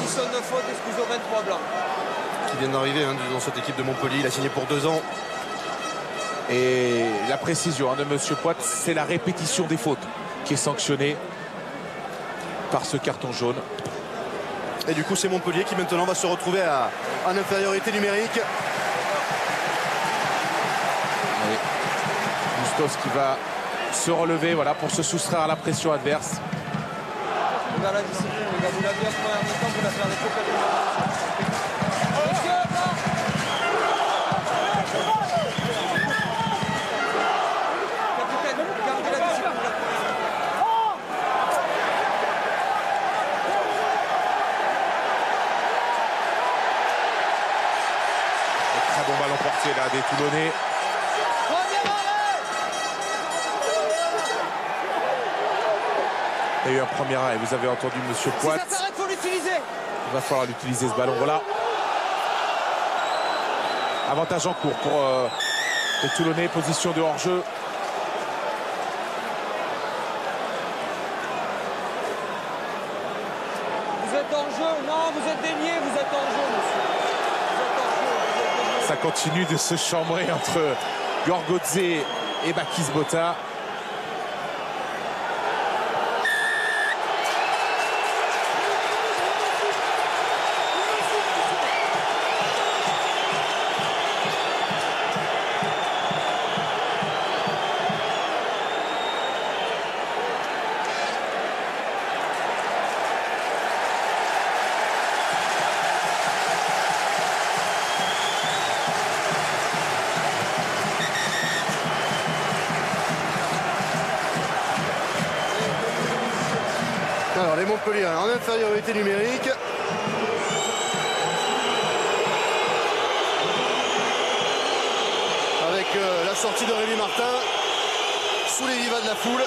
addition de faute, exclusion 23 blancs. Qui vient d'arriver dans cette équipe de Montpellier. Il a signé pour 2 ans. Et la précision de Monsieur Poit, c'est la répétition des fautes qui est sanctionnée par ce carton jaune. Et du coup, c'est Montpellier qui maintenant va se retrouver en infériorité numérique. Et Bustos qui va se relever, voilà, pour se soustraire à la pression adverse. Regarde la discipline, regarde, vous l'avez à première mi-temps, vous la faire des complètement. Bon ballon porté là des Toulonnais. Il y a eu un premier arrêt, vous avez entendu Monsieur Poit. Si ça s'arrête, faut l'utiliser. Il va falloir l'utiliser ce ballon, voilà. Avantage en cours pour les Toulonnais, position de hors-jeu. Vous êtes en jeu, non, vous êtes délié, vous êtes en jeu, monsieur. Ça continue de se chambrer entre Gorgodze et Bakis Bota. Alors les Montpellier en infériorité numérique. Avec la sortie de Rémi Martin sous les vivas de la foule.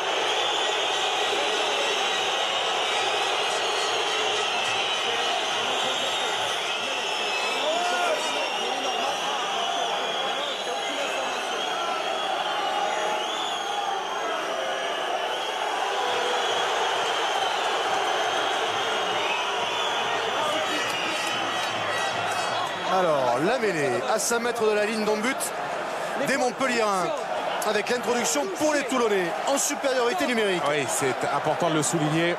Alors, la mêlée à 5 mètres de la ligne d'en but des Montpelliérains avec l'introduction pour les Toulonnais en supériorité numérique. Oui, c'est important de le souligner.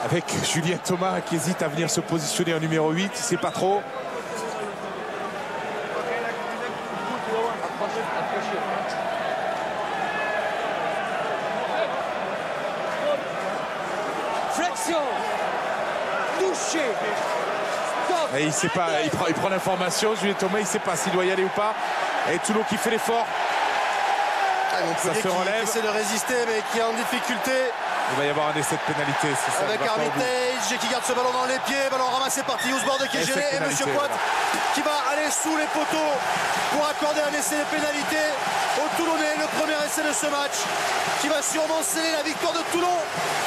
Avec Julien Thomas qui hésite à venir se positionner en numéro 8, il ne sait pas trop. Flexion. Touché. Et il sait pas, il prend l'information, Julien Thomas, il ne sait pas s'il doit y aller ou pas. Et Toulon qui fait l'effort. Ça se relève. Qui essaie de résister mais qui est en difficulté. Il va y avoir un essai de pénalité. Ça avec Armitage qui garde ce ballon dans les pieds. Ballon ramassé par Tillous-Borde qui est géré. Et Monsieur Poit qui va aller sous les poteaux pour accorder un essai de pénalité au Toulonnais. Le premier essai de ce match qui va sûrement sceller la victoire de Toulon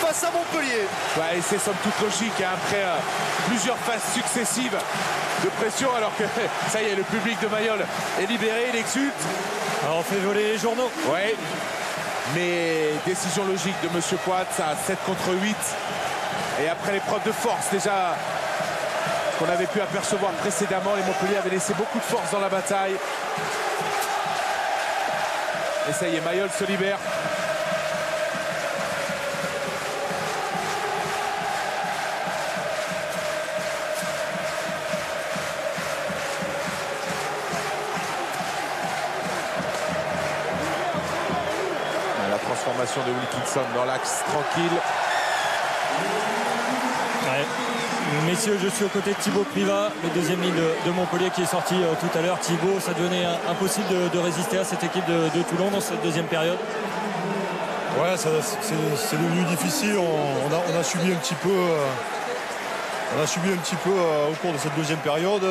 face à Montpellier. Ouais, et c'est somme toute logique hein, après plusieurs phases successives de pression alors que ça y est, le public de Mayol est libéré, il exulte. Alors on fait voler les journaux. Ouais, mais décision logique de Monsieur Poit, ça 7 contre 8. Et après l'épreuve de force déjà qu'on avait pu apercevoir précédemment, les Montpellier avaient laissé beaucoup de force dans la bataille. Et ça y est, Mayol se libère. La transformation de Wilkinson dans l'axe tranquille. Ouais. Messieurs, je suis aux côtés de Thibaut Privat, le deuxième ligne de Montpellier qui est sorti tout à l'heure. Thibaut, ça devenait impossible de résister à cette équipe de Toulon dans cette deuxième période. Ouais, c'est devenu difficile. On a subi un petit peu. On a subi un petit peu au cours de cette deuxième période.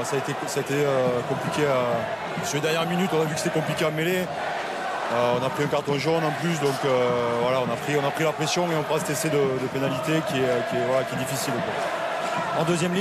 Ça a été compliqué. Sur les dernières minutes, on a vu que c'était compliqué à mêler. On a pris un carton jaune en plus, donc voilà, on a pris la pression et on prend cet essai de pénalité qui est difficile. En deuxième ligne.